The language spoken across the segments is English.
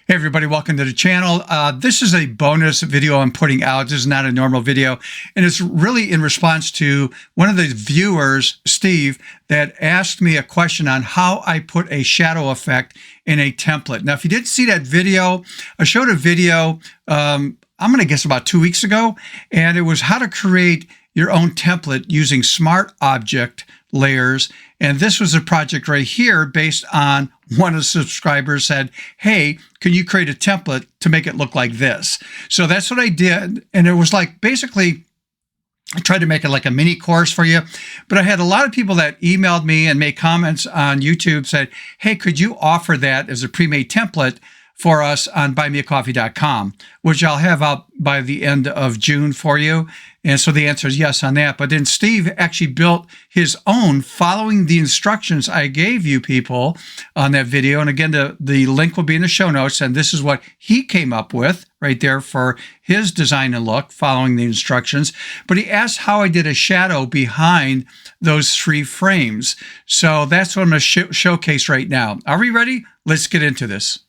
Hey everybody, welcome to the channel. This is a bonus video I'm putting out. This is not a normal video, and it's really in response to one of the viewers, Steve, that asked me a question on how I put a shadow effect in a template. Now, if you didn't see that video, I showed a video, I'm going to guess about 2 weeks ago, and it was how to create your own template using Smart Object layers. And this was a project right here based on one of the subscribers said, hey, can you create a template to make it look like this? So that's what I did. And it was like, basically, I tried to make it like a mini course for you, but I had a lot of people that emailed me and made comments on YouTube, said, hey, could you offer that as a pre-made template for us on buymeacoffee.com, which I'll have out by the end of June for you. And so the answer is yes on that. But then Steve actually built his own following the instructions I gave you people on that video. And again, the link will be in the show notes. And this is what he came up with right there for his design and look following the instructions. But he asked how I did a shadow behind those 3 frames. So that's what I'm going to showcase right now. Are we ready? Let's get into this.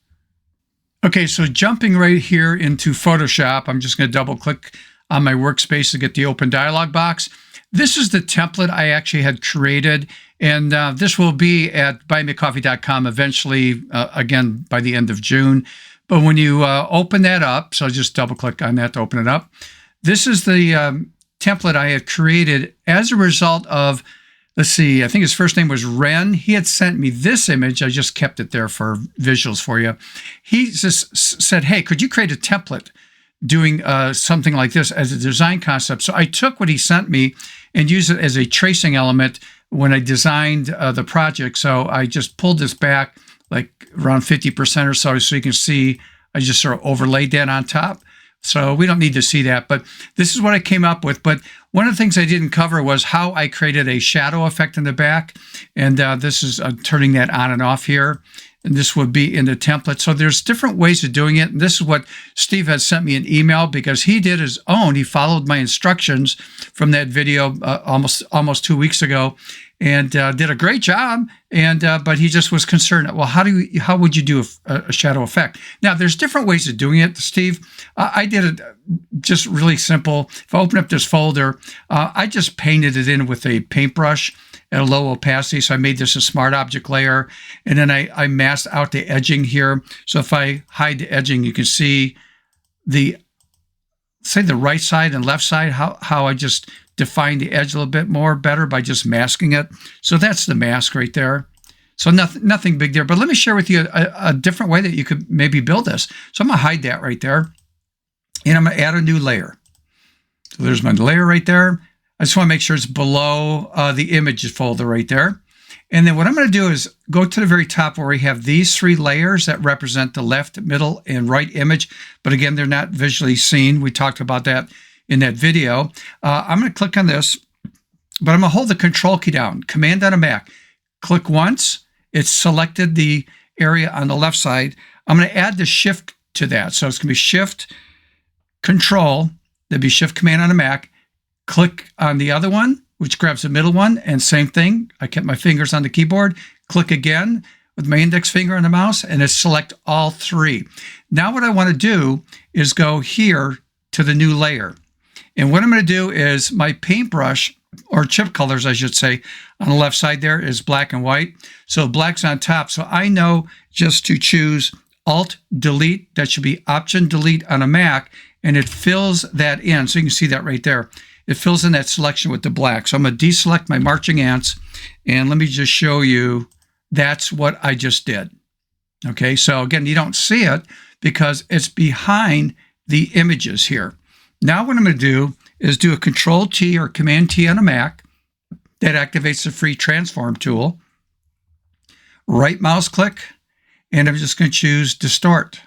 Okay, so jumping right here into Photoshop, I'm just going to double click on my workspace to get the open dialog box. This is the template I actually had created, and this will be at buymeacoffee.com eventually, again, by the end of June. But when you open that up, so just double click on that to open it up. This is the template I had created as a result of, let's see, I think his first name was Ren. He had sent me this image. I just kept it there for visuals for you. He just said, hey, could you create a template doing something like this as a design concept? So I took what he sent me and used it as a tracing element when I designed the project. So I just pulled this back like around 50% or so you can see I just sort of overlaid that on top. So we don't need to see that, but this is what I came up with. But one of the things I didn't cover was how I created a shadow effect in the back. And this is turning that on and off here. And this would be in the template. So there's different ways of doing it. And this is what Steve had sent me an email because he did his own. He followed my instructions from that video almost 2 weeks ago and did a great job. And but he just was concerned, well, how would you do a shadow effect? Now, there's different ways of doing it, Steve. I did it just really simple. If I open up this folder, I just painted it in with a paintbrush at a low opacity. So I made this a smart object layer. And then I masked out the edging here. So if I hide the edging, you can see the right side and left side, how I just define the edge a little bit more better by just masking it. So that's the mask right there. So nothing big there. But let me share with you a different way that you could maybe build this. So I'm going to hide that right there. And I'm going to add a new layer. So there's my layer right there. I just want to make sure it's below the images folder right there. And then what I'm going to do is go to the very top where we have these 3 layers that represent the left, middle, and right image. But again, they're not visually seen. We talked about that in that video. I'm going to click on this, but I'm going to hold the Control key down, Command on a Mac. Click once. It's selected the area on the left side. I'm going to add the Shift to that. So it's going to be Shift, Control, there'll be Shift Command on a Mac. Click on the other one, which grabs the middle one, and same thing. I kept my fingers on the keyboard. Click again with my index finger on the mouse, and it's select all 3. Now what I want to do is go here to the new layer. And what I'm going to do is my paintbrush, or chip colors, I should say, on the left side there is black and white. So black's on top. So I know just to choose Alt-Delete. That should be Option-Delete on a Mac, and it fills that in. So you can see that right there. It fills in that selection with the black. So I'm going to deselect my marching ants, and let me just show you that's what I just did. Okay, so again, you don't see it because it's behind the images here. Now what I'm going to do is do a Control-T or Command-T on a Mac. That activates the free transform tool. Right mouse click, and I'm just going to choose Distort.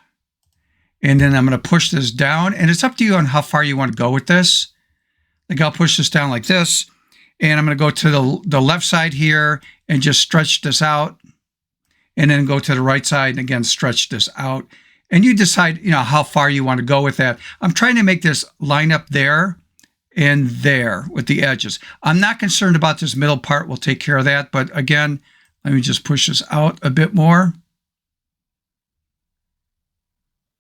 And then I'm going to push this down, and it's up to you on how far you want to go with this. Like I'll push this down like this, and I'm going to go to the left side here and just stretch this out, and then go to the right side and again stretch this out. And you decide, how far you want to go with that. I'm trying to make this line up there and there with the edges. I'm not concerned about this middle part. We'll take care of that. But again, let me just push this out a bit more.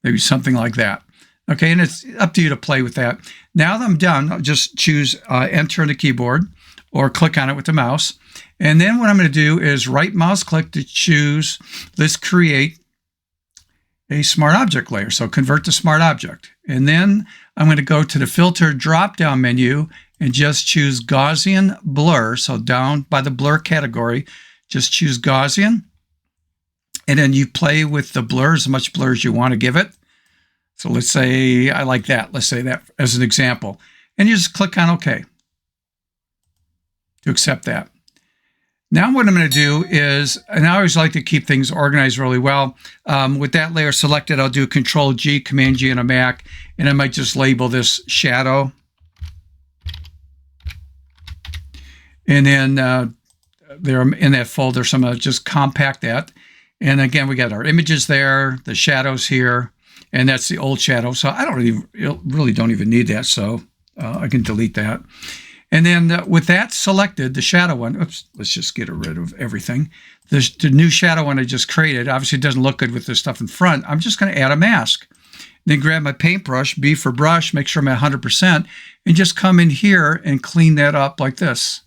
maybe something like that. Okay, and it's up to you to play with that. Now that I'm done, I'll just choose Enter on the keyboard or click on it with the mouse. And then what I'm going to do is right mouse click to choose, let's create a smart object layer. So convert to smart object. And then I'm going to go to the filter drop-down menu and just choose Gaussian blur. So down by the blur category, just choose Gaussian. And then you play with the blur as much blur as you want to give it. So let's say I like that. Let's say that as an example. And you just click on OK to accept that. Now what I'm going to do is, and I always like to keep things organized really well. With that layer selected, I'll do Control-G, Command-G on a Mac, and I might just label this shadow. And then there in that folder, so I'm going to just compact that. And again, we got our images there, the shadows here, and that's the old shadow. So I really don't even need that, so I can delete that. And then with that selected, the shadow one, oops, let's just get rid of everything. The new shadow one I just created, obviously it doesn't look good with this stuff in front. I'm just going to add a mask. Then grab my paintbrush, B for brush, make sure I'm at 100%, and just come in here and clean that up like this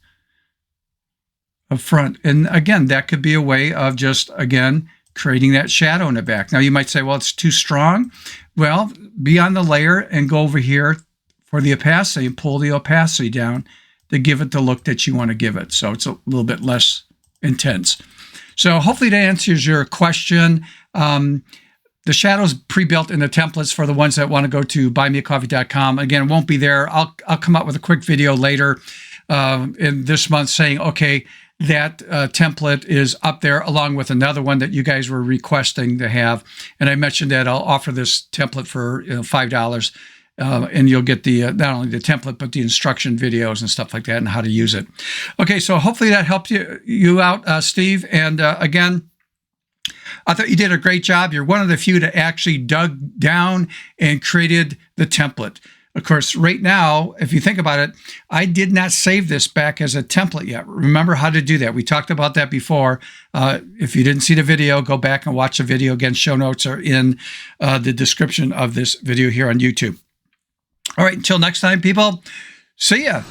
up front. And again, that could be a way of just, again, creating that shadow in the back. Now you might say, well, it's too strong. Well, be on the layer and go over here for the opacity and pull the opacity down to give it the look that you want to give it. So it's a little bit less intense. So hopefully that answers your question. The shadow's pre-built in the templates for the ones that want to go to buymeacoffee.com. Again, it won't be there. I'll come up with a quick video later in this month saying, okay, that template is up there along with another one that you guys were requesting to have. And I mentioned that I'll offer this template for $5. And you'll get the not only the template, but the instruction videos and stuff like that and how to use it. Okay, so hopefully that helped you out, Steve. And again, I thought you did a great job. You're one of the few that actually dug down and created the template. Of course, right now, if you think about it, I did not save this back as a template yet. Remember how to do that. We talked about that before. If you didn't see the video, go back and watch the video. Again, show notes are in the description of this video here on YouTube. All right, until next time, people, see ya.